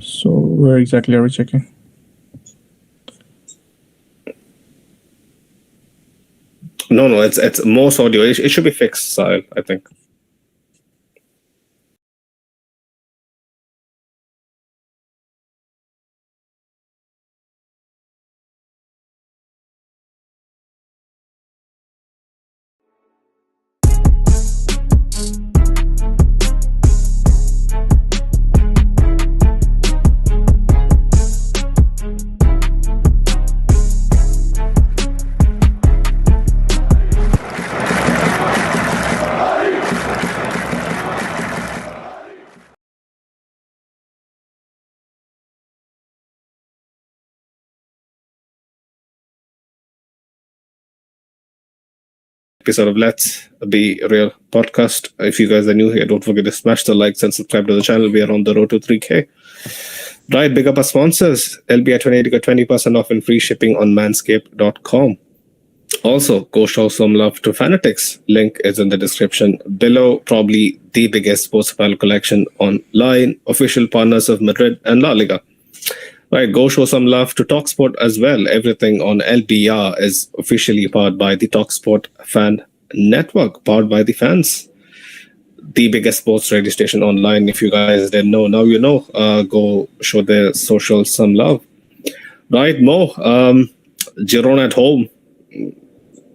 So where exactly are we checking? No, it's Mo's audio. It should be fixed, Sahil, I think. Episode of Let's Be Real podcast. If you guys are new here, don't forget to smash the likes and subscribe to the channel. We are on the road to 3K. Right, big up our sponsors. LBI28 got 20% off and free shipping on manscaped.com. Also, go show some love to Fanatics. Link is in the description below. Probably the biggest sports apparel collection online. Official partners of Madrid and La Liga. Right, go show some love to Talksport as well. Everything on LBR is officially powered by the Talksport Fan Network, powered by the fans. The biggest sports radio station online. If you guys didn't know, now you know. Go show their social some love. Right, Mo. Girona at home.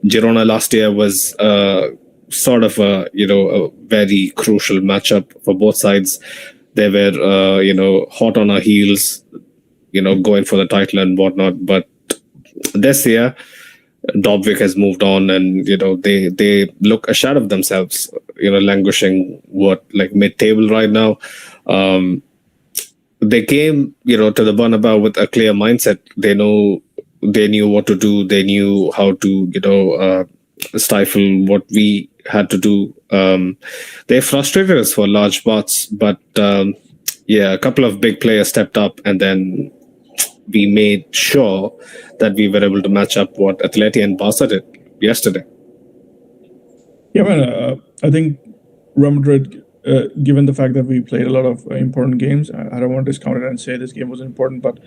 Girona last year was sort of a very crucial matchup for both sides. They were hot on our heels, going for the title and whatnot. But this year, Dobvik has moved on, and they look a shadow of themselves. Languishing mid-table right now. They came to the Bernabeu with a clear mindset. They knew what to do. They knew how to stifle what we had to do. They frustrated us for large parts, but a couple of big players stepped up, and then we made sure that we were able to match up what Atleti and Barca did yesterday. Yeah, man. I think Real Madrid, given the fact that we played a lot of important games, I don't want to discount it and say this game was important, but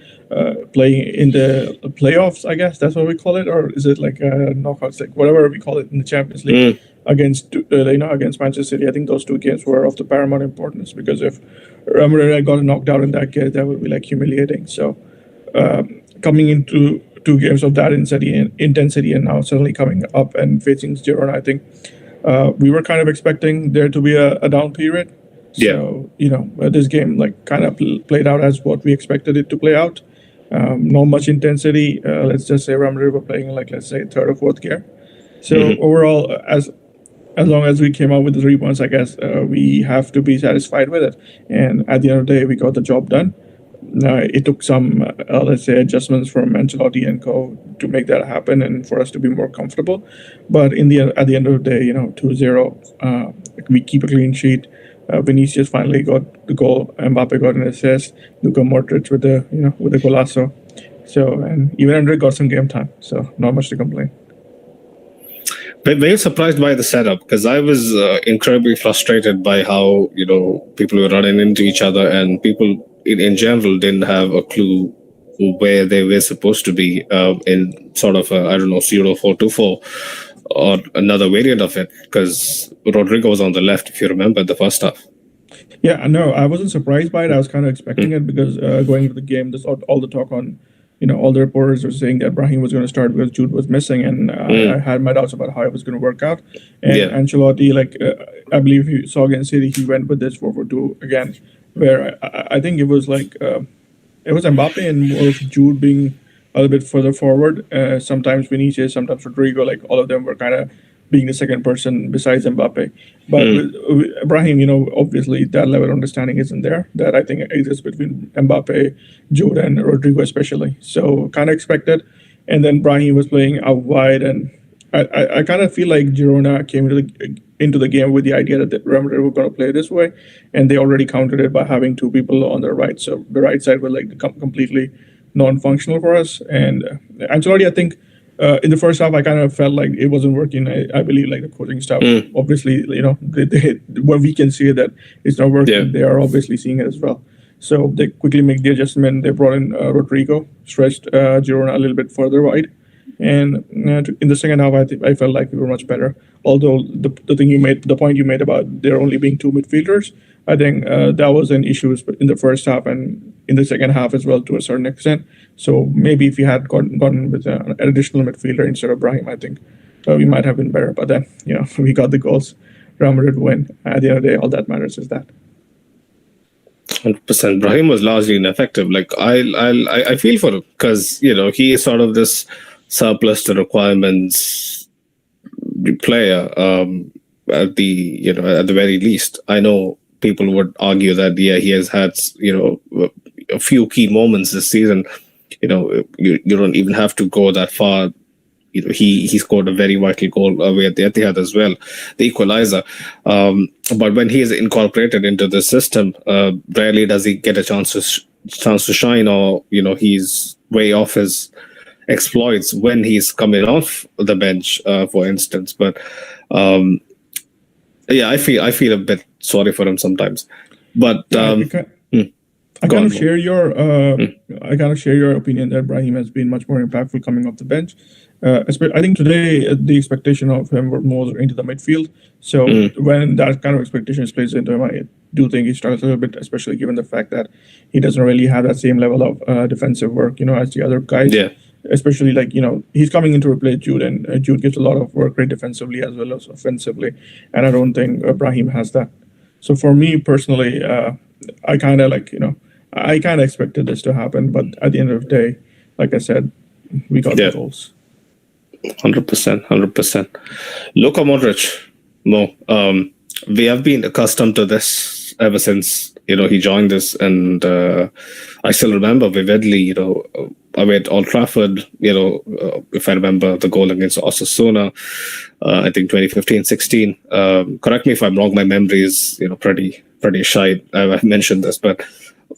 playing in the playoffs, I guess that's what we call it, or is it like knockouts, like whatever we call it in the Champions League against Manchester City? I think those two games were of the paramount importance, because if Real Madrid got knocked out in that game, that would be like humiliating. So coming into 2 games of that intensity, and now suddenly coming up and facing Girona, I think we were kind of expecting there to be a down period. So, this game kind of played out as what we expected it to play out. Not much intensity. Let's just say Real Madrid were playing let's say 3rd or 4th gear. So overall, as long as we came out with the 3 points, I guess we have to be satisfied with it. And at the end of the day, we got the job done. It took some, let's say, adjustments from Ancelotti and co to make that happen and for us to be more comfortable. But at the end of the day, 2-0, we keep a clean sheet. Vinicius finally got the goal. Mbappe got an assist. LUKA Modric with the golazo. So, and even Andre got some game time. So not much to complain. But were you surprised by the setup? Because I was incredibly frustrated by how people were running into each other, and people in general didn't have a clue where they were supposed to be in sort of 0-4-2-4 or another variant of it. Because Rodrigo was on the left, if you remember the first half. Yeah, no, I wasn't surprised by it. I was kind of expecting it, because going into the game, there's all the talk on. All the reporters were saying that Brahim was going to start because Jude was missing, and I had my doubts about how it was going to work out. And Ancelotti, I believe he saw against City, he went with this 4-4-2 again, where I think it was it was Mbappe and more of Jude being a little bit further forward. Sometimes Vinicius, sometimes Rodrigo, all of them were kind of being the second person besides Mbappe. But with Brahim, obviously that level of understanding isn't there that I think exists between Mbappe, Jude, and Rodrigo especially. So kind of expected. And then Brahim was playing out wide, and I kind of feel like Girona came into the game with the idea that Real Madrid were going to play this way, and they already countered it by having 2 people on their right. So the right side was completely non-functional for us. And Ancelotti, I think, in the first half, I kind of felt like it wasn't working. I believe the coaching staff, obviously, when we can see that it's not working, they are obviously seeing it as well. So they quickly make the adjustment. They brought in Rodrigo, stretched Girona a little bit further wide. And in the second half, I felt like we were much better. Although the point you made about there only being two midfielders, I think that was an issue in the first half and in the second half as well to a certain extent. So maybe if you had gotten with an additional midfielder instead of Brahim, I think we might have been better. But then we got the goals. Real Madrid win. At the end of the day, all that matters is that. 100%. Brahim was largely ineffective. Like I feel for him because he is sort of this surplus to requirements player at the very least. I know people would argue that he has had a few key moments this season. You don't even have to go that far. He scored a very vital goal away at the Etihad as well, the equalizer. But when he is incorporated into the system, rarely does he get a chance to shine, or he's way off his exploits when he's coming off the bench, for instance. But I feel a bit sorry for him sometimes. But I kind of share your opinion that Brahim has been much more impactful coming off the bench. I think today the expectation of him were more into the midfield. So when that kind of expectation is placed into him, I do think he struggles a little bit, especially given the fact that he doesn't really have that same level of defensive work, as the other guys. Yeah. Especially he's coming in to replace Jude, and Jude gets a lot of work rate defensively as well as offensively, and I don't think Brahim has that. So for me personally, I kind of expected this to happen, but at the end of the day, like I said, we got the goals. 100%. Luka Modric, we have been accustomed to this ever since he joined us, and I still remember vividly, away at Old Trafford, if I remember the goal against Osasuna, I think 2015-16. Correct me if I'm wrong. My memory is pretty shy. I've mentioned this, but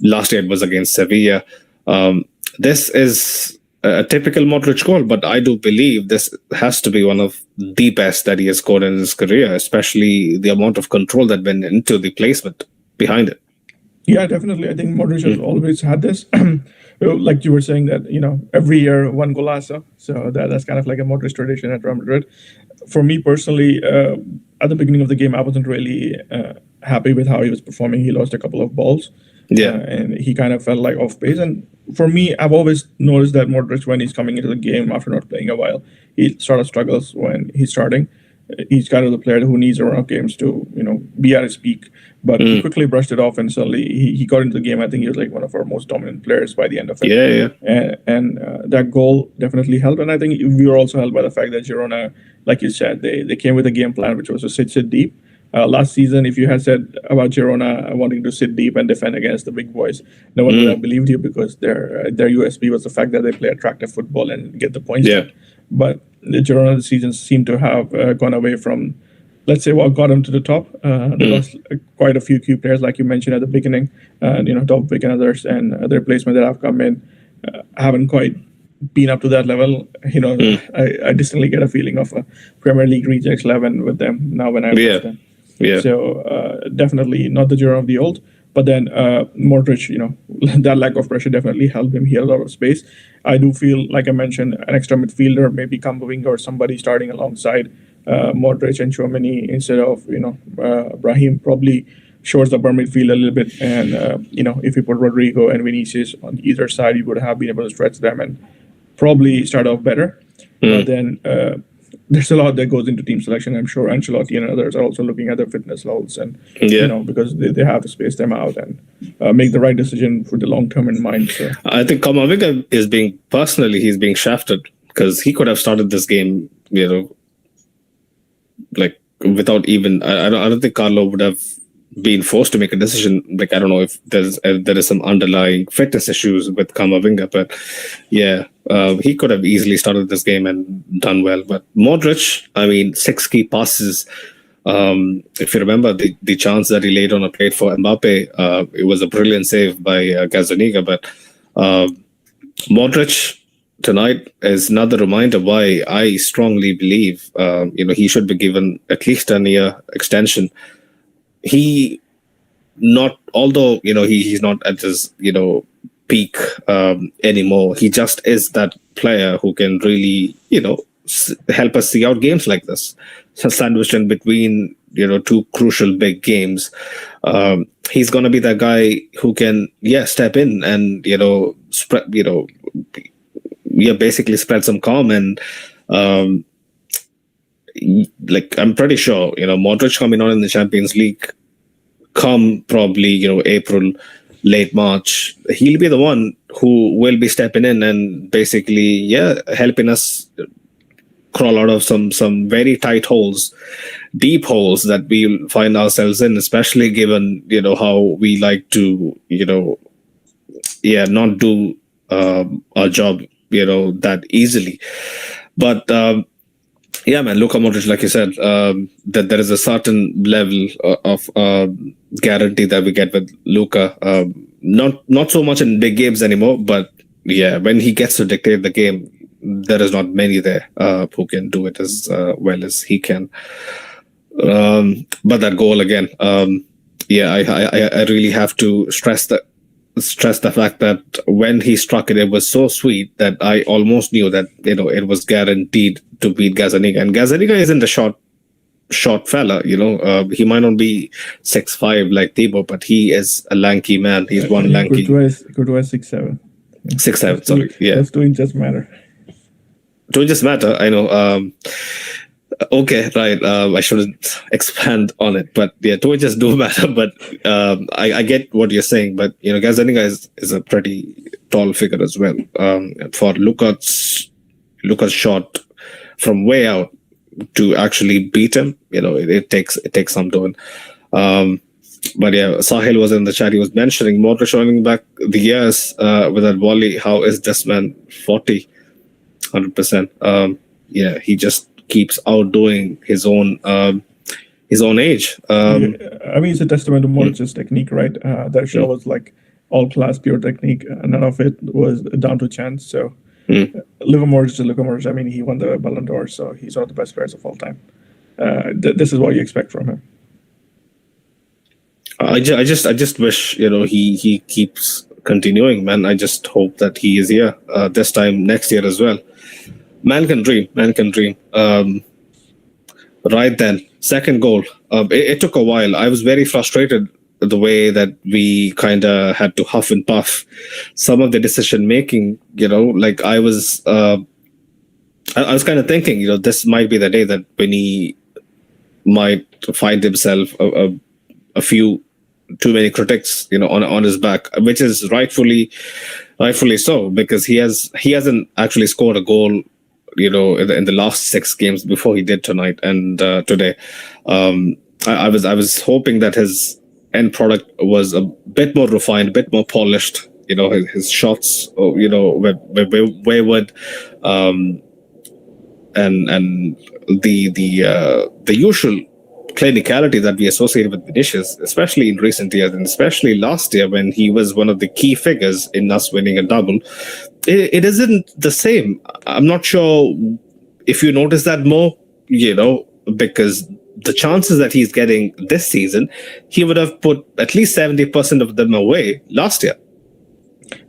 last year it was against Sevilla. This is a typical Modric goal, but I do believe this has to be one of the best that he has scored in his career, especially the amount of control that went into the placement behind it. Yeah, definitely. I think Modric has always had this. Like you were saying that, every year one golazo. So that's kind of like a Modric tradition at Real Madrid. For me personally, at the beginning of the game, I wasn't really happy with how he was performing. He lost a couple of balls. Yeah. And he kind of felt like off base. And for me, I've always noticed that Modric, when he's coming into the game after not playing a while, he sort of struggles when he's starting. He's kind of the player who needs a run of games to, be at his peak. But he quickly brushed it off, and suddenly he got into the game. I think he was like one of our most dominant players by the end of it. Yeah. And that goal definitely helped. And I think we were also helped by the fact that Girona, like you said, they came with a game plan, which was to sit deep. Last season, if you had said about Girona wanting to sit deep and defend against the big boys, no one would have believed you, because their USP was the fact that they play attractive football and get the points. Yeah. But the Girona season seemed to have gone away from, let's say, what got them to the top. They lost quite a few key players, like you mentioned at the beginning, Top and others, and the replacement that have come in haven't quite been up to that level. I distantly get a feeling of a Premier League rejects 11 with them now when I watch them. Yeah. So definitely not the Girona of the old. But then Modric, that lack of pressure definitely helped him. He had a lot of space. I do feel, like I mentioned, an extra midfielder, maybe Camavinga or somebody starting alongside Modric and Tchouaméni instead of Brahim, probably shores up our midfield a little bit. And if you put Rodrigo and Vinicius on either side, you would have been able to stretch them and probably start off better. But then there's a lot that goes into team selection. I'm sure Ancelotti and others are also looking at their fitness levels, and because they have to space them out and make the right decision for the long term in mind. So I think Camavinga he's being shafted, because he could have started this game, like without even. I don't think Carlo would have been forced to make a decision. Like, I don't know if there is some underlying fitness issues with Camavinga, but he could have easily started this game and done well. But Modric, 6 key passes. If you remember the chance that he laid on a plate for Mbappe, it was a brilliant save by Gazzaniga. But Modric tonight is another reminder why I strongly believe he should be given at least a year extension. He not, although he's not at his peak anymore. He just is that player who can really help us see out games like this. So sandwiched in between two crucial big games, he's gonna be that guy who can step in and spread basically spread some calm. And like, I'm pretty sure Modric coming on in the Champions League come probably April, late March, he'll be the one who will be stepping in and basically helping us crawl out of some very tight holes, deep holes that we'll find ourselves in, especially given how we like to not do our job that easily. But man, Luka Modric, like you said, that there is a certain level of guarantee that we get with Luka. Not so much in big games anymore, but when he gets to dictate the game, there is not many there who can do it as well as he can. But that goal again, I really have to stress the fact that when he struck it, it was so sweet that I almost knew that it was guaranteed to beat Gazzaniga. And Gazzaniga isn't a short fella, he might not be 6'5" like Thibaut, but he is a lanky man. He's one lanky. Courtois 6'7". 6'7", sorry. That's doing just matter. Doing just matter, I know. Okay, right. I shouldn't expand on it, but doing just do matter. But I get what you're saying. But Gazzaniga is a pretty tall figure as well. For Luka's shot from way out to actually beat him, it takes some doing. But Sahil was in the chat. He was mentioning Modric running back the years with that volley. How is this man 40? 100%. He just keeps outdoing his own age. I mean, it's a testament to Modric's technique, right? That show was like all class, pure technique. None of it was down to chance. So, Luka Modric. I mean, he won the Ballon d'Or, so he's one of the best players of all time. This is what you expect from him. I just wish he keeps continuing, man. I just hope that he is here this time next year as well. Man can dream. Right then, second goal. It took a while. I was very frustrated the way that we kind of had to huff and puff some of the decision making. Like I was kind of thinking, this might be the day that Vinny might find himself a few too many critics, on his back, which is rightfully so, because he hasn't actually scored a goal in the last 6 games before he did tonight and today. I was hoping that his end product was a bit more refined, a bit more polished. His shots, were wayward, and the usual clinicality that we associate with Vinicius, especially in recent years, and especially last year when he was one of the key figures in us winning a double. It isn't the same. I'm not sure if you notice that more, because the chances that he's getting this season, he would have put at least 70% of them away last year.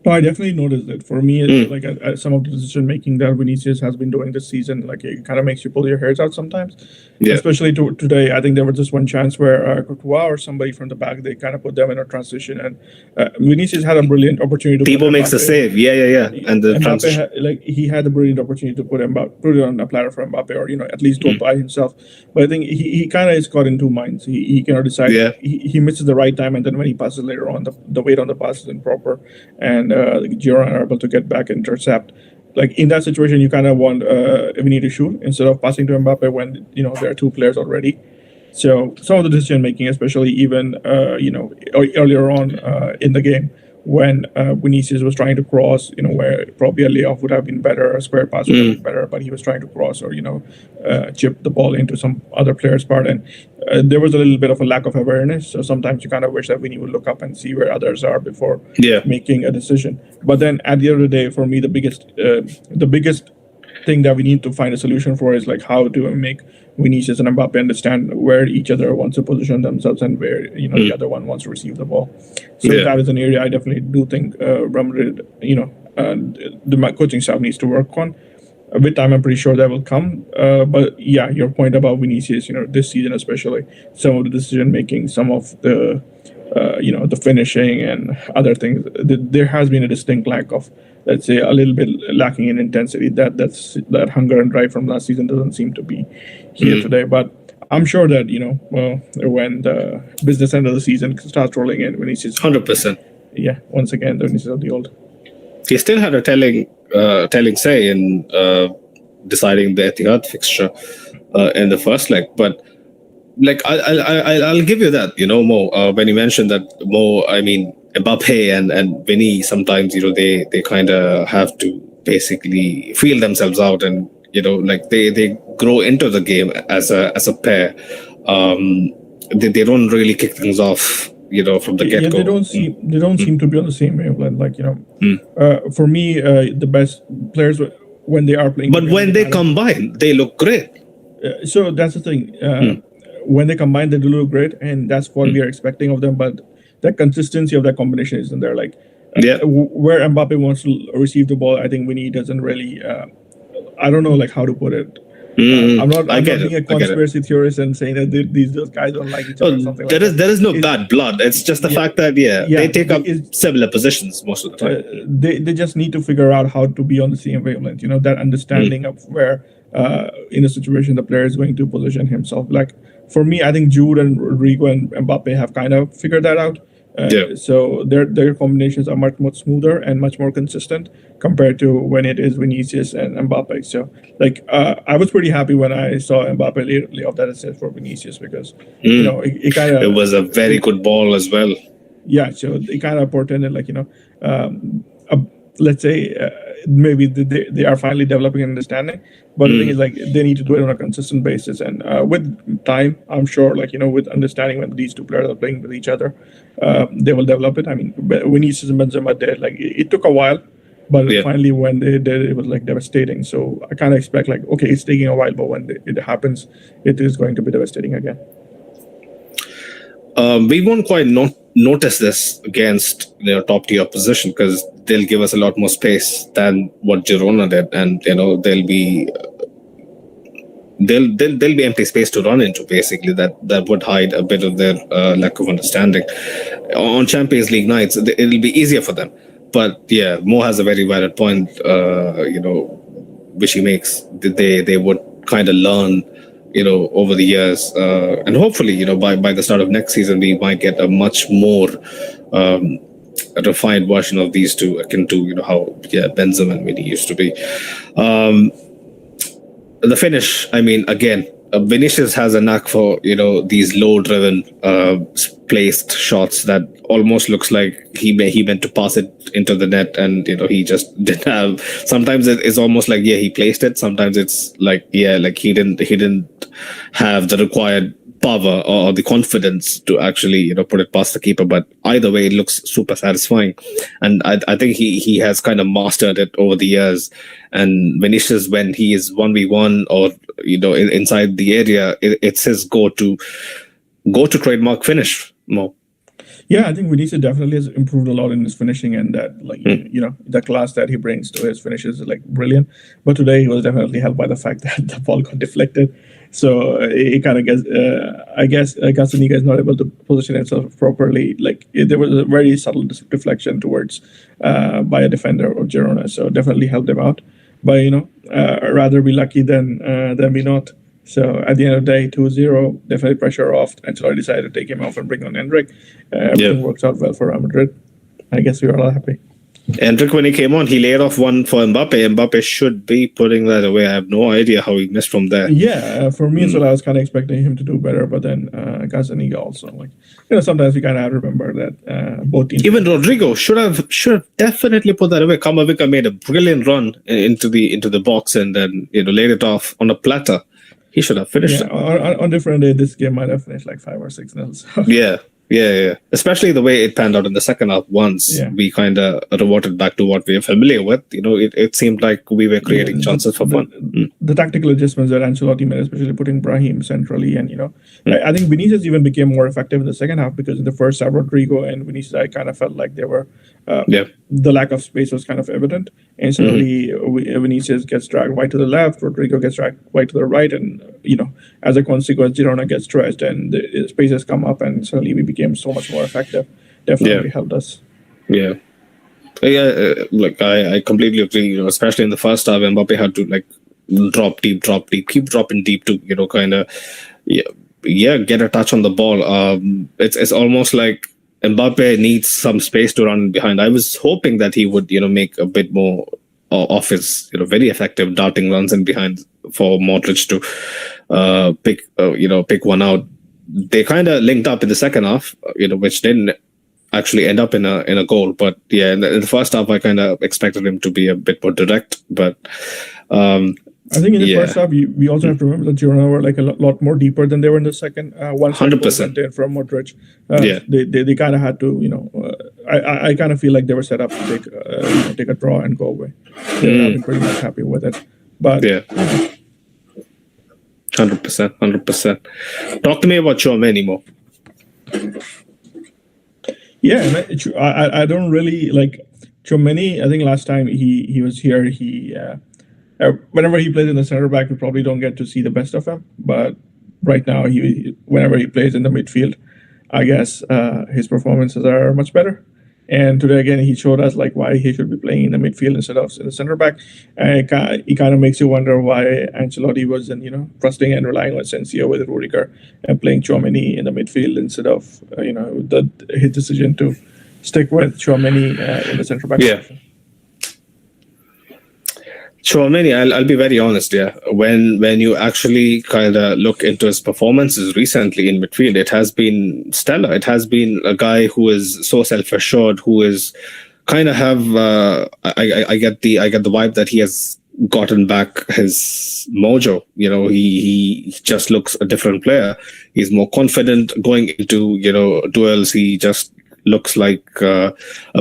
No, I definitely noticed it. For me, like some of the decision making that Vinicius has been doing this season, like it kind of makes you pull your hairs out sometimes. Yeah. Especially today, I think there was just one chance where Courtois or somebody from the back, they kind of put them in a transition, and Vinicius had a brilliant opportunity to. People makes a save, and the transition. He had a brilliant opportunity to put it on a platter for Mbappe, or at least do it by himself. But I think he kind of is caught in two minds. He cannot decide. Yeah. He misses the right time, and then when he passes later on, the weight on the pass is improper, and Girona are able to get back and intercept. Like in that situation, you kind of want Vinny to shoot instead of passing to Mbappe when there are two players already. So some of the decision making, especially even earlier on in the game when Vinicius was trying to cross, where probably a layoff would have been better, a square pass would have been better, but he was trying to cross or chip the ball into some other player's part, and there was a little bit of a lack of awareness. So sometimes you kind of wish that Vinny would look up and see where others are before making a decision. But then at the end of the day, for me, the biggest thing that we need to find a solution for is like how to make Vinicius and Mbappe understand where each other wants to position themselves and where the other one wants to receive the ball. So that is an area I definitely do think Real Madrid, the coaching staff needs to work on. With time, I'm pretty sure that will come. But yeah, your point about Vinicius, this season especially, some of the decision making, some of the the finishing and other things, there has been a distinct lack of, let's say, a little bit lacking in intensity. That hunger and drive from last season doesn't seem to be here today. But I'm sure that when the business end of the season starts rolling in, Vinicius 100%. Yeah, once again, the Vinicius of the old. He still had a telling say in deciding the Etihad fixture in the first leg, but like I'll give you that, Mo. When you mentioned that, Mo, I mean Mbappe and Vinny sometimes they kind of have to basically feel themselves out, and they grow into the game as a pair. They don't really kick things off from the get-go. They don't seem to be on the same wavelength. For me, the best players when they are playing. But when they combine, they look great. So that's the thing. When they combine, they do look great, and that's what we are expecting of them. But that consistency of that combination isn't there. Where Mbappe wants to receive the ball, I think Vinny doesn't really. I don't know how to put it. I'm not being a conspiracy theorist and saying that these guys don't like each other or something there is no bad blood. It's just the fact that they take up similar positions most of the time. They just need to figure out how to be on the same wavelength. That understanding of where in a situation the player is going to position himself. For me, I think Jude and Rodrigo and Mbappe have kind of figured that out. So their combinations are much more smoother and much more consistent compared to when it is Vinicius and Mbappe. So I was pretty happy when I saw Mbappe lay off that assist for Vinicius, because it was a very good ball as well. Yeah, so it kind of portended let's say maybe they are finally developing an understanding. But the thing is, they need to do it on a consistent basis, and with time, I'm sure, with understanding when these two players are playing with each other, they will develop it. I mean, Vinicius and Benzema did. It took a while, but finally, when they did, it was devastating. So I kind of expect okay, it's taking a while, but when it happens, it is going to be devastating again. We won't quite notice this against top tier opposition, because they'll give us a lot more space than what Girona did, and there'll be empty space to run into, basically, that would hide a bit of their lack of understanding. On Champions League nights, it'll be easier for them. But yeah, Mo has a very valid point, which he makes. They would kind of learn over the years, and hopefully, by the start of next season, we might get a much more refined version of these two, akin to how Benzema and Vinny used to be. The finish, I mean, again, Vinicius has a knack for these low-driven, placed shots that almost looks like he meant to pass it into the net, and he just didn't have. Sometimes it's almost like he placed it. Sometimes it's he didn't have the required power or the confidence to actually put it past the keeper. But either way, it looks super satisfying, and I think he has kind of mastered it over the years. And Vinicius, when he is 1v1 or inside the area, it's his go-to trademark finish. Mo. Yeah, I think Vinicius definitely has improved a lot in his finishing, and that the class that he brings to his finishes is brilliant. But today he was definitely helped by the fact that the ball got deflected. So he kind of gets, I guess, Gazzaniga is not able to position himself properly. There was a very subtle deflection towards by a defender of Girona, so definitely helped him out. But rather be lucky than be not. So at the end of the day, 2-0, definitely pressure off, and so I decided to take him off and bring on Endrick. Everything works out well for Real Madrid. I guess we are all happy. Endrick, when he came on, he laid off one for Mbappe. Mbappe should be putting that away. I have no idea how he missed from there. Yeah, for me as well, I was kind of expecting him to do better, but then Gazzaniga also. Sometimes we kind of have to remember that both teams. Even Rodrigo should have definitely put that away. Kamavinga made a brilliant run into the box and then laid it off on a platter. He should have finished it. On different day, this game might have finished 5 or 6-0. So. Yeah. Yeah. Especially the way it panned out in the second half. Once we kind of reverted back to what we are familiar with, it seemed like we were creating chances for fun. The tactical adjustments that Ancelotti made, especially putting Brahim centrally, and I think Vinicius even became more effective in the second half, because in the first half, Rodrigo and Vinicius, I kind of felt like they were the lack of space was kind of evident, and suddenly Vinicius gets dragged wide to the left, Rodrigo gets dragged wide to the right, and as a consequence, Girona gets stretched and the spaces come up, and suddenly we became so much more effective. Definitely helped us. Yeah. Like I completely agree. Especially in the first half, Mbappe had to drop deep, keep dropping deep to kind of get a touch on the ball. It's almost like Mbappe needs some space to run behind. I was hoping that he would make a bit more of his very effective darting runs in behind for Modric to pick one out. They kind of linked up in the second half, which didn't actually end up in a goal. But yeah, in the first half, I kind of expected him to be a bit more direct. But I think in the first half, we also have to remember that Girona were like a lot more deeper than they were in the second. 100% from Modric. They kind of had to, I kind of feel like they were set up to take a draw and go away. They were pretty much happy with it. But 100%. Talk to me about Tchouaméni more. Yeah, I don't really like Tchouaméni. I think last time he was here, whenever he plays in the center back, we probably don't get to see the best of him. But right now, whenever he plays in the midfield, I guess his performances are much better. And today again, he showed us why he should be playing in the midfield instead of in the center back. And it kind of makes you wonder why Ancelotti wasn't trusting and relying on Asensio with Rudiger and playing Tchouaméni in the midfield instead of his decision to stick with Tchouaméni in the center back position. Tchouaméni, I'll be very honest. When you actually kind of look into his performances recently in midfield, it has been stellar. It has been a guy who is so self-assured, who is kind of have. I get the vibe that he has gotten back his mojo. He just looks a different player. He's more confident going into duels. He just looks like a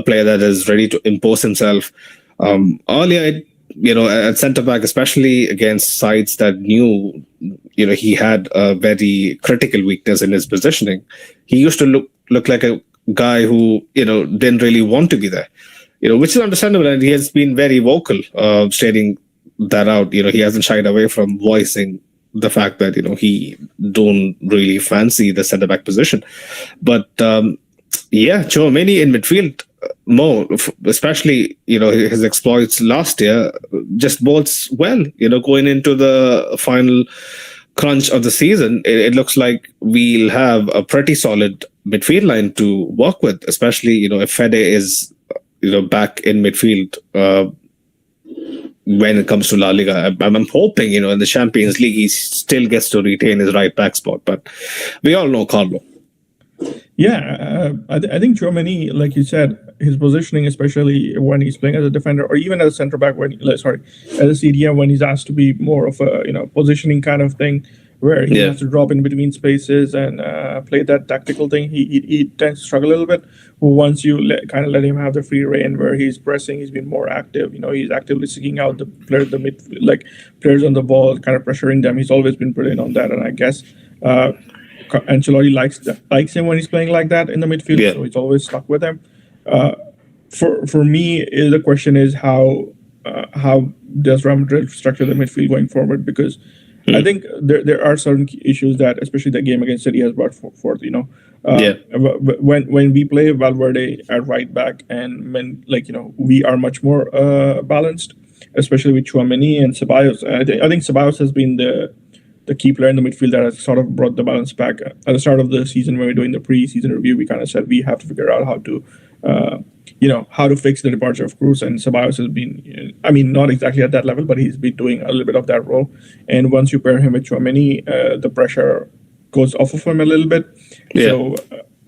player that is ready to impose himself. Earlier, at centre back, especially against sides that knew, he had a very critical weakness in his positioning, he used to look like a guy who, didn't really want to be there, which is understandable. And he has been very vocal, stating that out. He hasn't shied away from voicing the fact that, he don't really fancy the centre back position. But, Tchouaméni in midfield, more, especially his exploits last year, just bodes well. Going into the final crunch of the season, it looks like we'll have a pretty solid midfield line to work with, especially if Fede is back in midfield when it comes to La Liga. I'm hoping in the Champions League he still gets to retain his right back spot, but we all know Carlo. Yeah, I think Tchouaméni, like you said, his positioning, especially when he's playing as a defender or even as a centre back, as a CDM, when he's asked to be more of a positioning kind of thing, where he has to drop in between spaces and play that tactical thing, he tends to struggle a little bit. Once you let him have the free reign, where he's pressing, he's been more active. He's actively seeking out the players, players on the ball, kind of pressuring them. He's always been brilliant on that, and I guess. Ancelotti likes him when he's playing like that in the midfield, so he's always stuck with him. For me, the question is how does Real Madrid structure the midfield going forward? Because I think there are certain issues that, especially the game against City, has brought forth. When we play Valverde at right back, and when we are much more balanced, especially with Tchouaméni and Ceballos. I think Ceballos has been the key player in the midfield that has sort of brought the balance back. At the start of the season, when we were doing the pre-season review, we kind of said we have to figure out how to fix the departure of Cruz, and Ceballos has been, not exactly at that level, but he's been doing a little bit of that role. And once you pair him with Tchouaméni, the pressure goes off of him a little bit. Yeah. So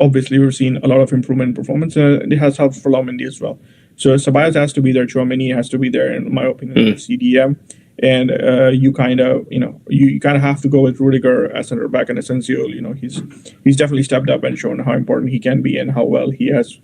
obviously we've seen a lot of improvement in performance. It has helped for Mendy as well. So Ceballos has to be there, Tchouaméni has to be there, in my opinion, CDM. and you kind of you kind of have to go with Rudiger as center back and Asensio. He's definitely stepped up and shown how important he can be and how well he has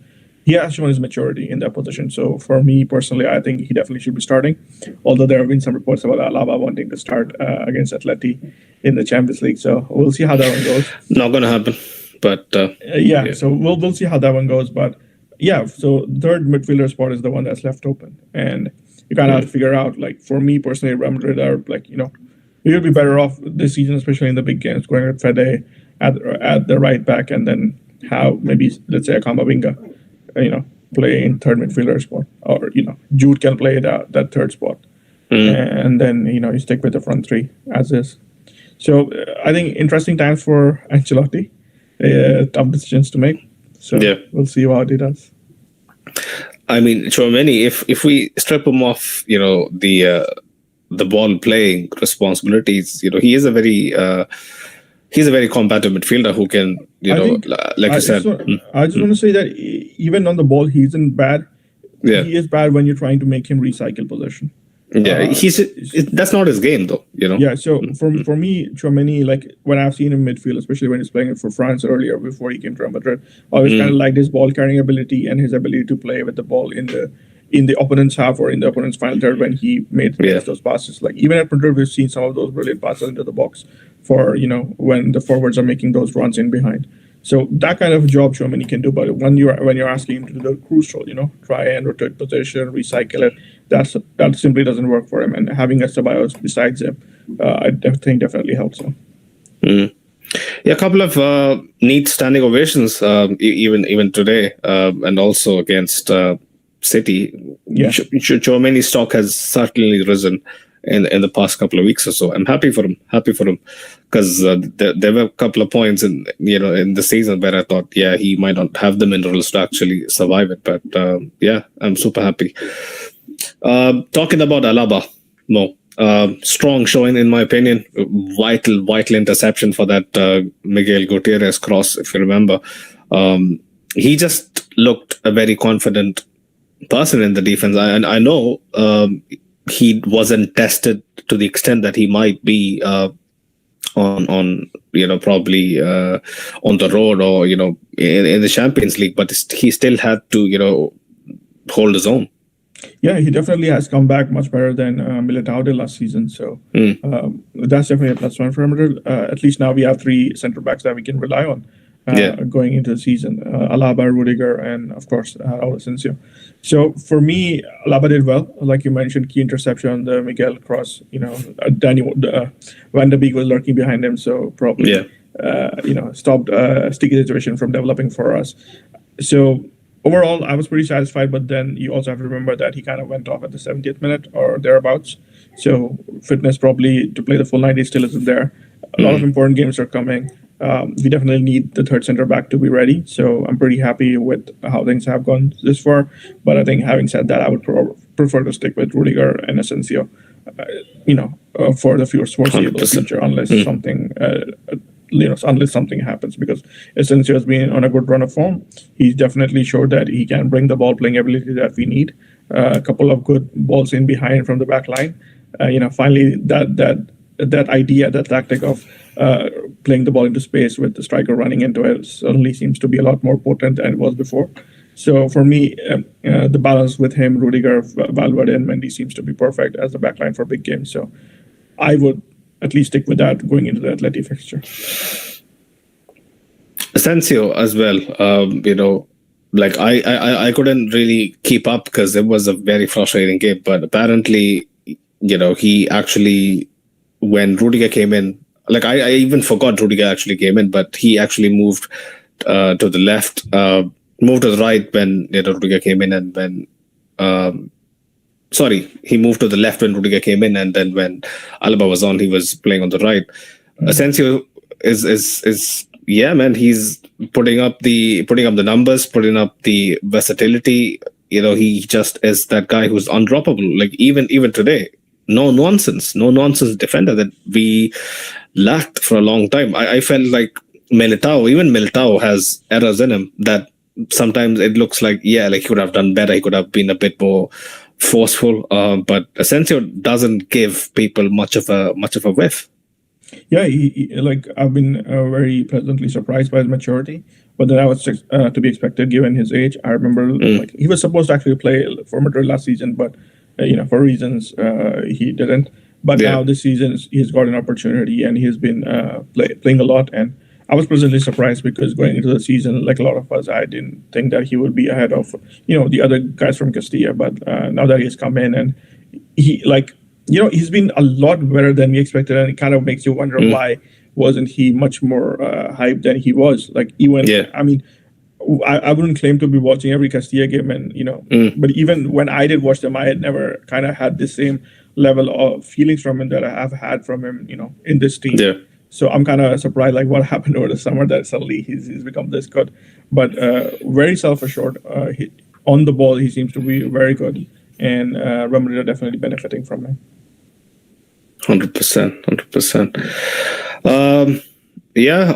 shown his maturity in that position. So for me personally, I think he definitely should be starting. Although there have been some reports about Alaba wanting to start against Atleti in the Champions League. So we'll see how that one goes. Not going to happen. But yeah, so we'll see how that one goes. But yeah, so the third midfielder spot is the one that's left open, and you kind of have to figure out. Like for me personally, Real Madrid are we would be better off this season, especially in the big games, going with Fede at the right back, and then have maybe let's say a Kamavinga, play in third midfielder spot, or Jude can play that third spot, and then you stick with the front three as is. So I think interesting times for Ancelotti. Tough decisions to make. So we'll see what he does. I mean, Tchouaméni, if we strip him off, the ball playing responsibilities, he is a very combative midfielder who can, like you said. I just want to say that even on the ball, he isn't bad. Yeah. He is bad when you're trying to make him recycle possession. Yeah, that's not his game, though. Yeah, so for me, Tchouaméni, like when I've seen him midfield, especially when he's playing for France earlier before he came to Real Madrid, I always kind of liked his ball carrying ability and his ability to play with the ball in the opponent's half or in the opponent's final third when he made those passes. Like even at Madrid, we've seen some of those brilliant passes into the box for when the forwards are making those runs in behind. So that kind of job Tchouaméni can do, but when you're asking him to do the crucial, try and rotate position, recycle it, that simply doesn't work for him. And having a Ceballos besides him, I think definitely helps him. Yeah, a couple of neat standing ovations, even today, and also against City. Yeah, Tchouaméni's stock has certainly risen in the past couple of weeks or so. I'm happy for him because there were a couple of points in the season where I thought he might not have the minerals to actually survive it, but I'm super happy. Talking about Alaba, Mo, strong showing in my opinion. Vital interception for that Miguel Gutierrez cross, if you remember. He just looked a very confident person in the defense, and I know he wasn't tested to the extent that he might be on probably on the road or in the Champions League, but he still had to hold his own. Yeah, he definitely has come back much better than Militao did last season. So that's definitely a plus one for him. At least now we have three centre backs that we can rely on going into the season. Alaba, Rudiger, and of course Raul Asensio. So for me, Alaba did well. Like you mentioned, key interception on the Miguel cross. Van de Beek was lurking behind him, so probably stopped a sticky situation from developing for us. So overall, I was pretty satisfied, but then you also have to remember that he kind of went off at the 70th minute or thereabouts. So fitness probably to play the full 90 still isn't there. A lot of important games are coming. We definitely need the third center back to be ready. So I'm pretty happy with how things have gone this far. But I think having said that, I would prefer to stick with Rudiger and Asensio, for the foreseeable future, unless something unless something happens, because Asensio has been on a good run of form. He's definitely showed that he can bring the ball playing ability that we need. A couple of good balls in behind from the back line. Finally that idea, that tactic of playing the ball into space with the striker running into it suddenly seems to be a lot more potent than it was before. So for me, the balance with him, Rudiger, Valverde, and Mendy seems to be perfect as the backline for big games. So I would at least stick with that going into the Atleti fixture. Asensio as well, like I couldn't really keep up because it was a very frustrating game. But apparently, he actually, when Rudiger came in, like I even forgot Rudiger actually came in, but he actually moved to the left, moved to the right when Rudiger came in, and when he moved to the left when Rudiger came in, and then when Alaba was on, he was playing on the right. Asensio is man, he's putting up the numbers, putting up the versatility. He just is that guy who's undroppable. Like even today, no nonsense defender that we lacked for a long time. I felt like Militao has errors in him that sometimes it looks like he could have done better. He could have been a bit more forceful, but Asensio doesn't give people much of a whiff. Yeah, like I've been very pleasantly surprised by his maturity, but that was to be expected given his age. I remember like he was supposed to actually play for Madrid last season, but for reasons he didn't. But now this season he's got an opportunity and he's been playing a lot. And I was pleasantly surprised because going into the season, like a lot of us, I didn't think that he would be ahead of the other guys from Castilla. But now that he's come in and he he's been a lot better than we expected, and it kind of makes you wonder why wasn't he much more hyped than he was. Like even I mean, I wouldn't claim to be watching every Castilla game, and but even when I did watch them, I had never kind of had the same level of feelings from him that I have had from him, in this team. Yeah. So I'm kind of surprised, like what happened over the summer that suddenly he's become this good. But very self-assured. On the ball, he seems to be very good, and Real Madrid are definitely benefiting from him. 100%.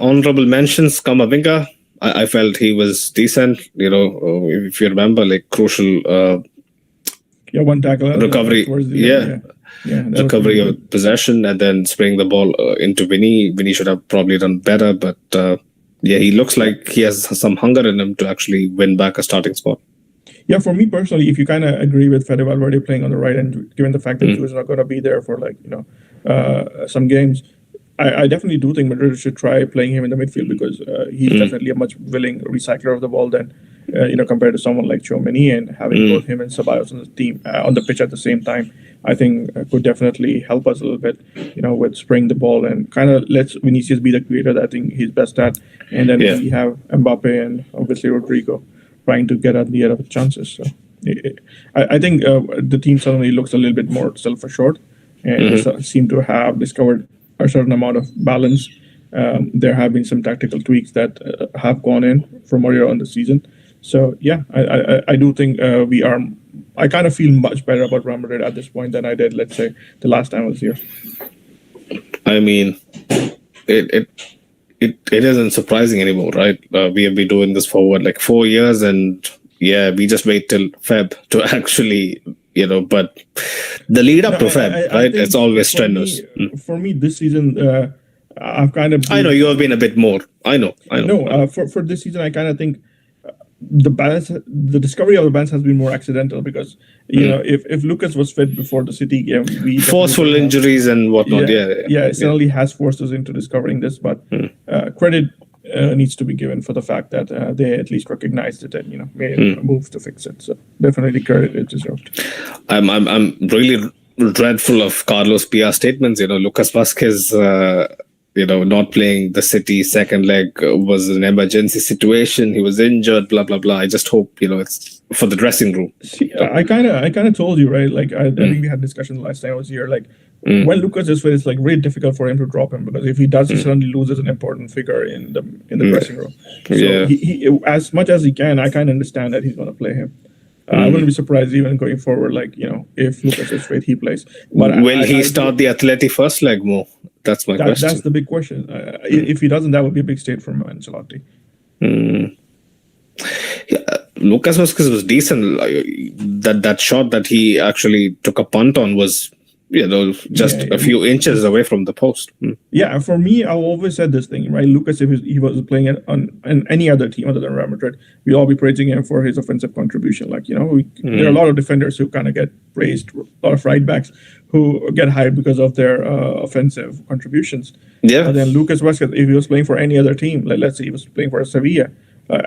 Honorable mentions. Camavinga. I felt he was decent. If you remember, like crucial. One tackle recovery. Recovery of possession and then spraying the ball into Vinny. Vinny should have probably done better, but he looks like he has some hunger in him to actually win back a starting spot. Yeah, for me personally, if you kind of agree with Fede Valverde playing on the right end, given the fact that he was not going to be there for some games, I definitely do think Madrid should try playing him in the midfield because he's definitely a much willing recycler of the ball than compared to someone like Tchouaméni, and having both him and Ceballos on the team on the pitch at the same time, I think could definitely help us a little bit, with spraying the ball and kind of lets Vinicius be the creator that I think he's best at, and then we have Mbappe and obviously Rodrigo trying to get at the other chances. So I think the team suddenly looks a little bit more self-assured and seem to have discovered a certain amount of balance. There have been some tactical tweaks that have gone in from earlier on the season. So I do think I kind of feel much better about Real Madrid at this point than I did, let's say, the last time I was here. I mean, it isn't surprising anymore, right? We have been doing this for 4 years, and we just wait till Feb to actually, but the lead up to Feb, right? It's always strenuous. For me, this season, I've kind of. I know you have been a bit more. I know. No, for this season, I kind of think the discovery of the balance has been more accidental because if Lucas was fit before the City game, forceful injuries and whatnot. It certainly has forced us into discovering this, but credit needs to be given for the fact that they at least recognized it and made moves to fix it. So definitely credit is deserved. I'm really dreadful of Carlos Pia's statements. Lucas Vazquez not playing the City second leg was an emergency situation. He was injured, blah, blah, blah. I just hope, it's for the dressing room. See, I kind of told you, right? Like, I think we had discussion last time I was here. Like, when Lucas is fit, it's like really difficult for him to drop him because if he does, he suddenly loses an important figure in the dressing room. So he, as much as he can, I kind of understand that he's going to play him. I wouldn't be surprised even going forward, if Lucas is fit, he plays. But will he start the Atleti first leg more? That's my question. That's the big question. If he doesn't, that would be a big state from Ancelotti. Lucas Vazquez was decent. That shot that he actually took a punt on was, just a few inches away from the post. Yeah, for me, I always said this thing, right? Lucas, if he was playing on any other team other than Real Madrid, we'll all be praising him for his offensive contribution. There are a lot of defenders who kind of get praised, a lot of right backs who get hyped because of their offensive contributions. Yeah. And then Lucas Vazquez, if he was playing for any other team, let's say he was playing for Sevilla,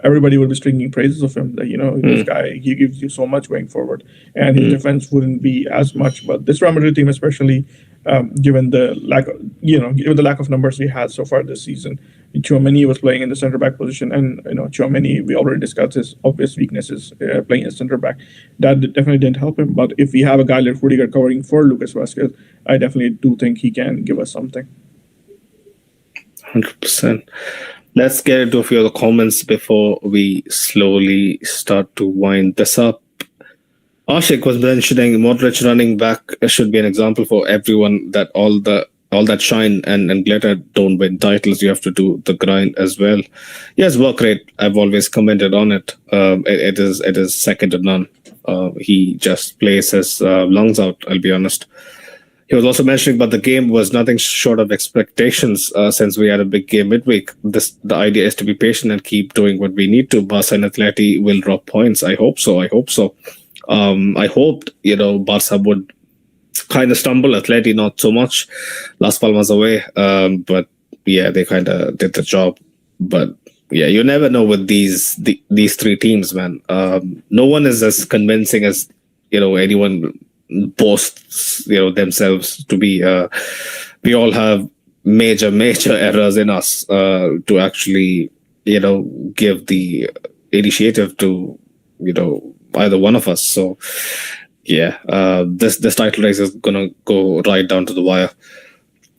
everybody would be stringing praises of him. That this guy, he gives you so much going forward, and his defense wouldn't be as much. But this Real Madrid team, especially given the lack of numbers we had so far this season, Tchouaméni was playing in the centre back position, and Tchouaméni, we already discussed his obvious weaknesses playing as centre back. That definitely didn't help him. But if we have a guy like Rudiger covering for Lucas Vazquez, I definitely do think he can give us something. 100%. Let's get into a few of the comments before we slowly start to wind this up. Ashik was mentioning Modric running back should be an example for everyone that all that shine and glitter don't win titles. You have to do the grind as well. Yes, work rate. I've always commented on it. It is second to none. He just plays his lungs out, I'll be honest. He was also mentioning, but the game was nothing short of expectations since we had a big game midweek. The idea is to be patient and keep doing what we need to. Barca and Atleti will drop points. I hope so. I hoped, Barca would kind of stumble. Atleti not so much. Las Palmas away. But yeah, they kind of did the job. But yeah, you never know with these three teams, man. No one is as convincing as, anyone boasts themselves to be. We all have major errors in us to actually give the initiative to either one of us. So yeah, this title race is gonna go right down to the wire.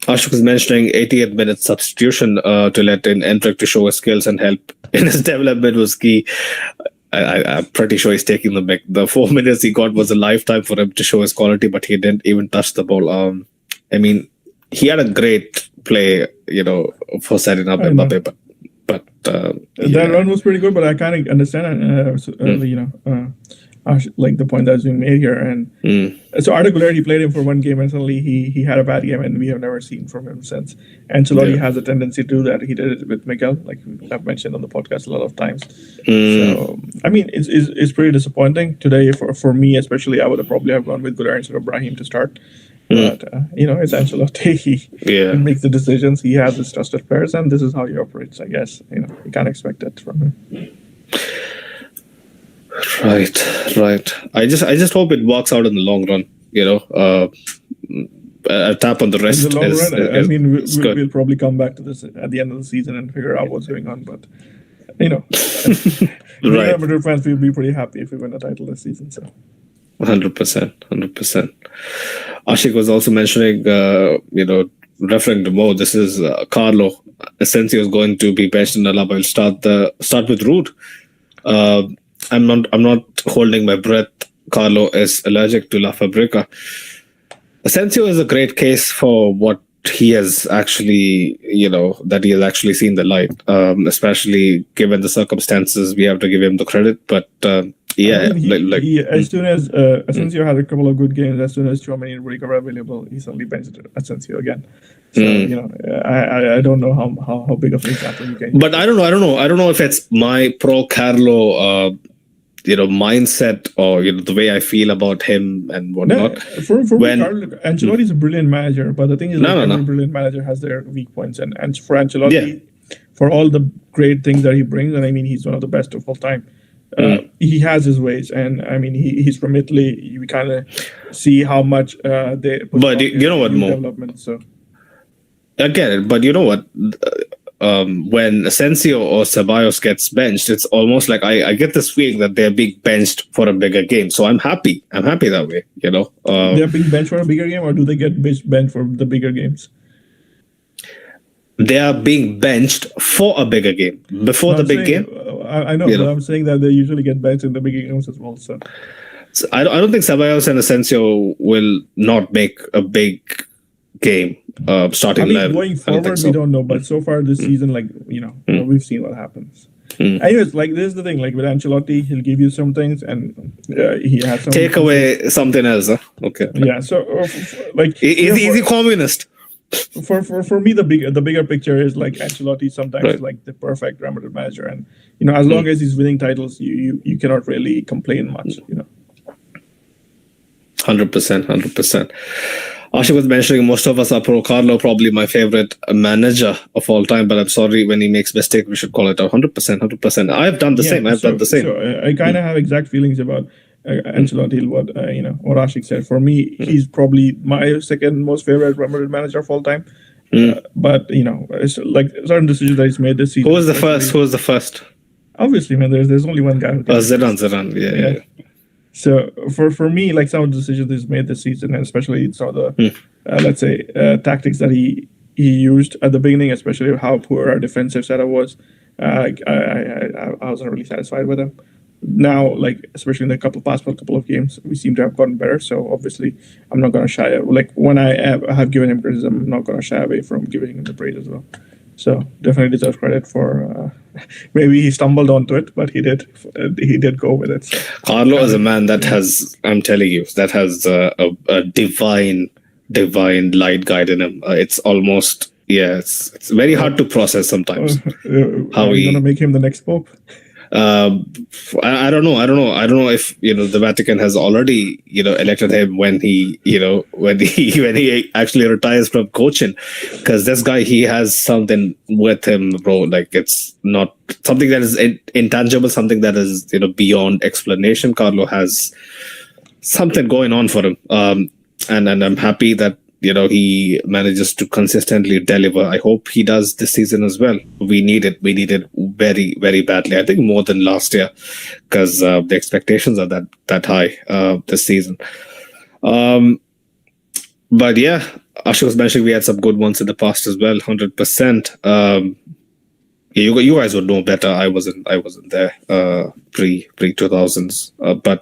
Ashok was mentioning 88th minute substitution to let in Endrick to show his skills and help in his development was key. I'm pretty sure he's taking the mic. The 4 minutes he got was a lifetime for him to show his quality, but he didn't even touch the ball. He had a great play, for setting up Mbappe, but that run was pretty good. But I kind of understand, like the point that's being made here. And so Arda Güler, he played him for one game and suddenly he had a bad game and we have never seen from him since. Ancelotti has a tendency to do that. He did it with Miguel, like I've mentioned on the podcast a lot of times. So, it's pretty disappointing today for me, especially. I would have probably have gone with Güler instead of Brahim to start. But, it's Ancelotti. He makes the decisions. He has his trusted players and this is how he operates, I guess. You can't expect that from him. Right. I just hope it works out in the long run. A tap on the wrist. In the long run, we'll probably come back to this at the end of the season and figure out what's going on. But right. Madrid fans will be pretty happy if we win a title this season. So 100%. Ashik was also mentioning, referring to Mo. This is Carlo Asensio is going to be benched in Alaba. Will start with Rude. I'm not holding my breath. Carlo is allergic to La Fabrica. Asensio is a great case for what he has actually, that he has actually seen the light, especially given the circumstances. We have to give him the credit. But as soon as Asensio had a couple of good games, as soon as Tchouaméni and Rudiger were available, he suddenly benched Asensio again. So I don't know how big of an example you can. But I don't know if it's my pro Carlo mindset or the way I feel about him and whatnot. For me, Ancelotti is a brilliant manager, but the thing is, every brilliant manager has their weak points, and for Ancelotti, for all the great things that he brings, and he's one of the best of all time. He has his ways, and he's from Italy. We kind of see how much they. But you know what, Mo? Development, so. I get it, but you know what? When Asensio or Ceballos gets benched, it's almost like I get this feeling that they're being benched for a bigger game. So I'm happy. I'm happy that way. They're being benched for a bigger game, or do they get benched for the bigger games? They are being benched for a bigger game before the big game. I know, but I'm saying that they usually get benched in the bigger games as well. So I don't think Ceballos and Asensio will not make a big game starting level. Going forward, we don't know, but so far this season, we've seen what happines. Anyways, this is the thing, with Ancelotti, he'll give you some things and he has some take away something else. Huh? Okay. Yeah, so is he communist? For me, the bigger picture is Ancelotti sometimes is the perfect Real Madrid manager, and as long as he's winning titles, you cannot really complain much. 100%. Ashik was mentioning most of us are pro Carlo, probably my favorite manager of all time, but I'm sorry, when he makes mistake, we should call it out. 100%. I've done the same. I've done the same. So I kind of have exact feelings about Ancelotti, what Ashik said. For me, he's probably my second most favorite Real Madrid manager of all time. But it's certain decisions that he's made this season. Who was the first? Obviously, man, there's only one guy. Zidane. Yeah. So for me, some of the decisions he's made this season, and especially some of the tactics that he used at the beginning, especially how poor our defensive setup was, I wasn't really satisfied with him. Now, especially in the past couple of games, we seem to have gotten better. So obviously, I'm not going to shy away. When I have given him criticism, I'm not going to shy away from giving him the praise as well. So definitely deserves credit for. Maybe he stumbled onto it, but he did. He did go with it. So. Carlo is a man that has, I'm telling you, that has a divine light guide in him. It's almost, it's very hard to process sometimes. How are you gonna make him the next pope? I don't know. I don't know if the Vatican has already elected him when he when he actually retires from coaching, because this guy, he has something with him, bro. Like, it's not something that is intangible, something that is beyond explanation. Carlo has something going on for him, and I'm happy that he manages to consistently deliver. I hope he does this season as well. We need it very, very badly. I think more than last year, because the expectations are that high this season. But yeah, Asha was mentioning we had some good ones in the past as well. 100%. You guys would know better. I wasn't there pre 2000s. But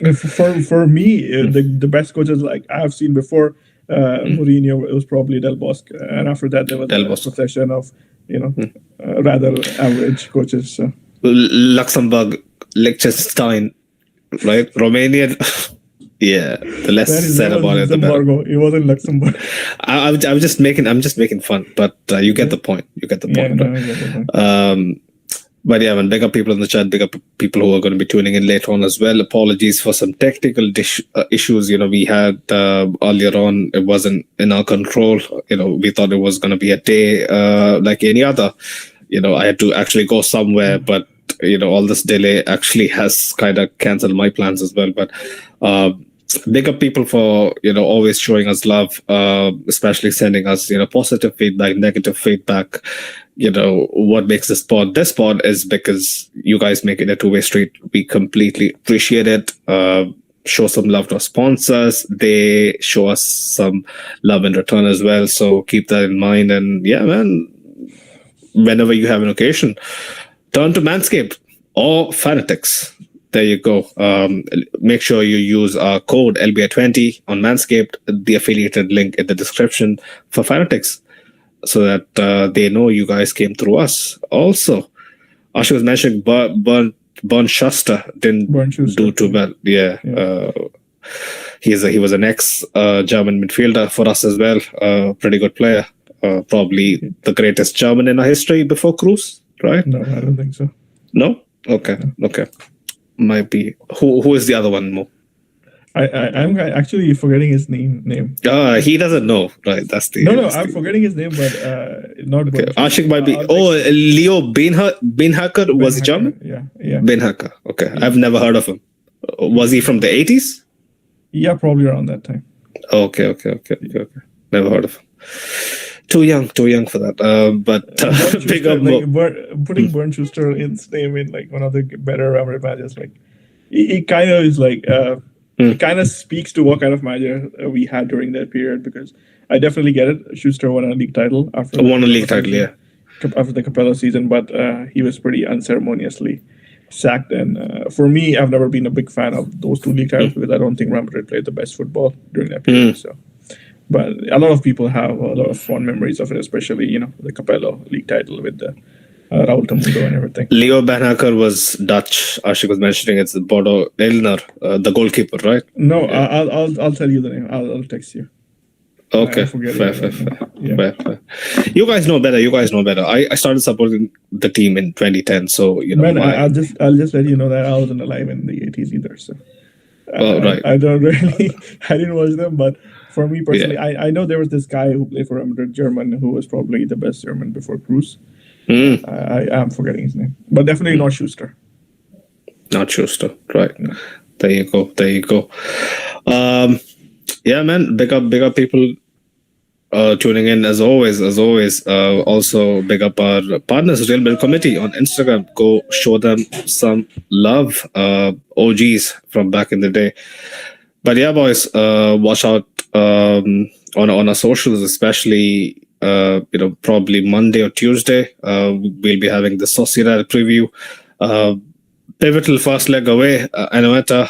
for me, the best coaches like I have seen before. Mourinho, it was probably Del Bosque, and after that there was a succession of rather average coaches. So. Luxembourg, Liechtenstein, right? Romanian. Yeah, the less said about it, the better. It wasn't Luxembourg. I'm just making fun, but you get the point. You get the point. Yeah, right? I get the point. But yeah, man, big up people in the chat, big up people who are going to be tuning in later on as well. Apologies for some technical issues. We had earlier on, it wasn't in our control. We thought it was going to be a day like any other. I had to actually go somewhere, but all this delay actually has kind of cancelled my plans as well. But big up people for always showing us love, especially sending us positive feedback, negative feedback. What makes this pod is because you guys make it a two-way street. We completely appreciate it. Show some love to our sponsors. They show us some love in return as well. So keep that in mind. And yeah, man, whenever you have an occasion, turn to Manscaped or Fanatics. There you go. Make sure you use our code LBI20 on Manscaped, the affiliated link in the description for Fanatics, so that they know you guys came through us. Also, Asha was mentioning Bernd Schuster didn't do too well. Yeah. He was an ex-German midfielder for us as well. Pretty good player. Probably the greatest German in our history before Cruz, right? No, I don't think so. No? Okay. Might be. Who is the other one, Mo? I'm actually forgetting his name. He doesn't know, right? That's the I'm forgetting his name, but not. Okay. Ashik might be. Leo Beinhacker was German. Yeah. Beinhacker. Okay, I've never heard of him. Was he from the 80s? Yeah, probably around that time. Okay. Never heard of him. Too young for that. But big up, putting Bernd Schuster in his name in like one of the better Real Madrid matches. Like, he kind of is like. It kind of speaks to what kind of manager we had during that period, because I definitely get it. Schuster won a league title after the Capello season, but he was pretty unceremoniously sacked. And for me, I've never been a big fan of those two league titles because I don't think Real Madrid played the best football during that period. So, but a lot of people have a lot of fond memories of it, especially the Capello league title with the Raul Tamudo and everything. Leo Beinhacker was Dutch. Ashik was mentioning it's Bodo Illner, the goalkeeper, right? No, yeah. I'll tell you the name. I'll text you. Okay, fair. You guys know better. I started supporting the team in 2010, so Man, I'll just let you know that I wasn't alive in the 80s either. So, right. I don't really. I didn't watch them, but for me personally, I know there was this guy who played for Real Madrid, German, who was probably the best German before Cruz. I am forgetting his name, but definitely not Schuster. Not Schuster, right? Yeah. There you go. Yeah, man. Big up people tuning in as always. Also big up our partners, Real Madrid Committee on Instagram. Go show them some love. OGs from back in the day. But yeah, boys, watch out on our socials, especially. Probably Monday or Tuesday, we'll be having the Sociedad preview. Pivotal first leg away, Anoeta.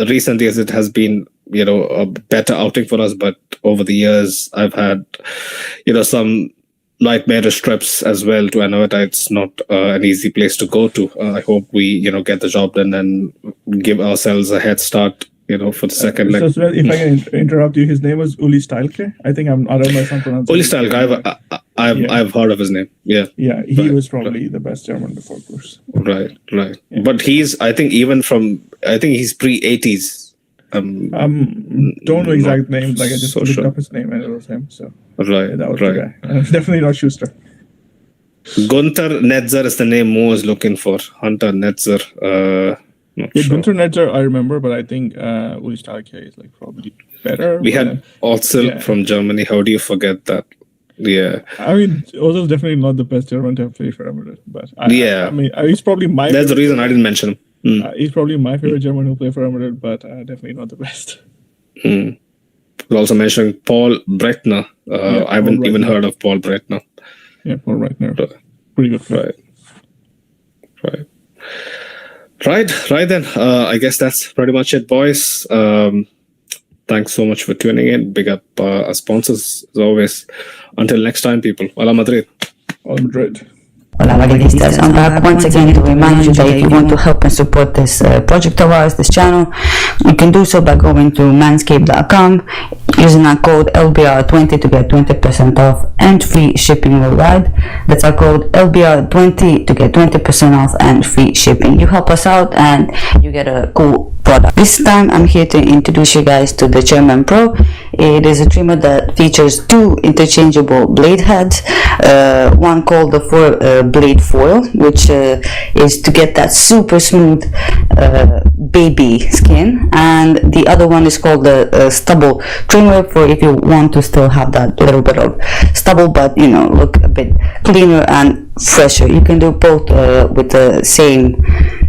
Recently, as it has been, a better outing for us, but over the years, I've had, some nightmare strips as well to Anueta. It's not an easy place to go to. I hope we get the job done and give ourselves a head start. For the second leg. So if I can interrupt you, his name was Uli Stalke. I think I don't know if I'm pronouncing. Uli Stalke. I've heard of his name. Yeah. Yeah, he was probably the best German before Kurs. Right. Yeah. But he's he's pre-80s. Don't know exact names. Like I just looked up his name and it was him. So right. That was the guy. Definitely not Schuster. Gunther Netzer is the name Mo is looking for. Hunter Netzer. Gunther Netzer, I remember, but I think Uli Stalke is like probably better. We had Ozil from Germany. How do you forget that? Yeah. I mean, Ozil's definitely not the best German to have played for Madrid, but he's probably my. That's the reason I didn't mention him. He's probably my favorite German who played for Madrid, but definitely not the best. We're also mentioning Paul Breitner. I haven't even heard of Paul Breitner. Yeah, Paul Breitner. Pretty good player. Right then. I guess that's pretty much it, boys. Thanks so much for tuning in. Big up our sponsors, as always. Until next time, people. Hola Madrid. Hola Madrid. Hola Madridistas, I'm back once again to remind you that if you want to help and support this project of ours, this channel, you can do so by going to manscaped.com, using our code LBR20 to get 20% off and free shipping worldwide. That's our code LBR20 to get 20% off and free shipping. You help us out and you get a cool product. This time I'm here to introduce you guys to the Chairman Pro. It is a trimmer that features two interchangeable blade heads, one called the 4-blade foil, which is to get that super smooth baby skin, and the other one is called the stubble trimmer for if you want to still have that little bit of stubble but look a bit cleaner and fresher. You can do both with the same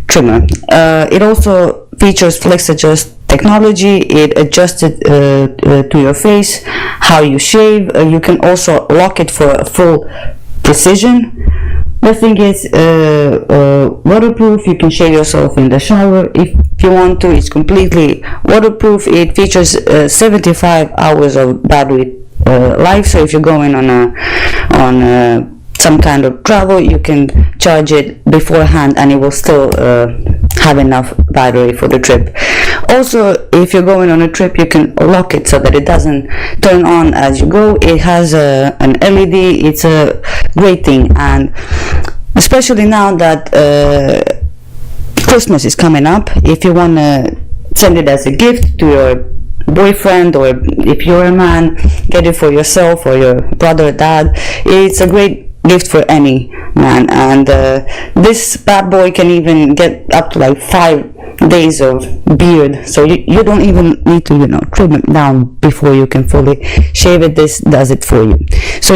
trimmer. It also features flex adjust technology. It adjusts it to your face, how you shave. You can also lock it for a full precision. The thing is waterproof. You can shave yourself in the shower if you want to. It's completely waterproof. It features 75 hours of battery life, so if you're going on some kind of travel, you can charge it beforehand and it will still have enough battery for the trip. Also, if you're going on a trip, you can lock it so that it doesn't turn on as you go. It has an LED. It's a great thing, and especially now that Christmas is coming up, if you want to send it as a gift to your boyfriend, or if you're a man, get it for yourself or your brother or dad. It's a great gift for any man, and this bad boy can even get up to like 5 days of beard, so you don't even need to trim it down before you can fully shave it. This does it for you. So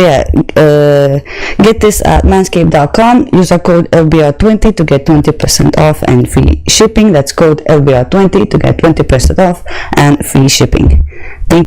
get this at manscaped.com. Use our code LBR20 to get 20% off and free shipping. That's code LBR20 to get 20% off and free shipping. Thank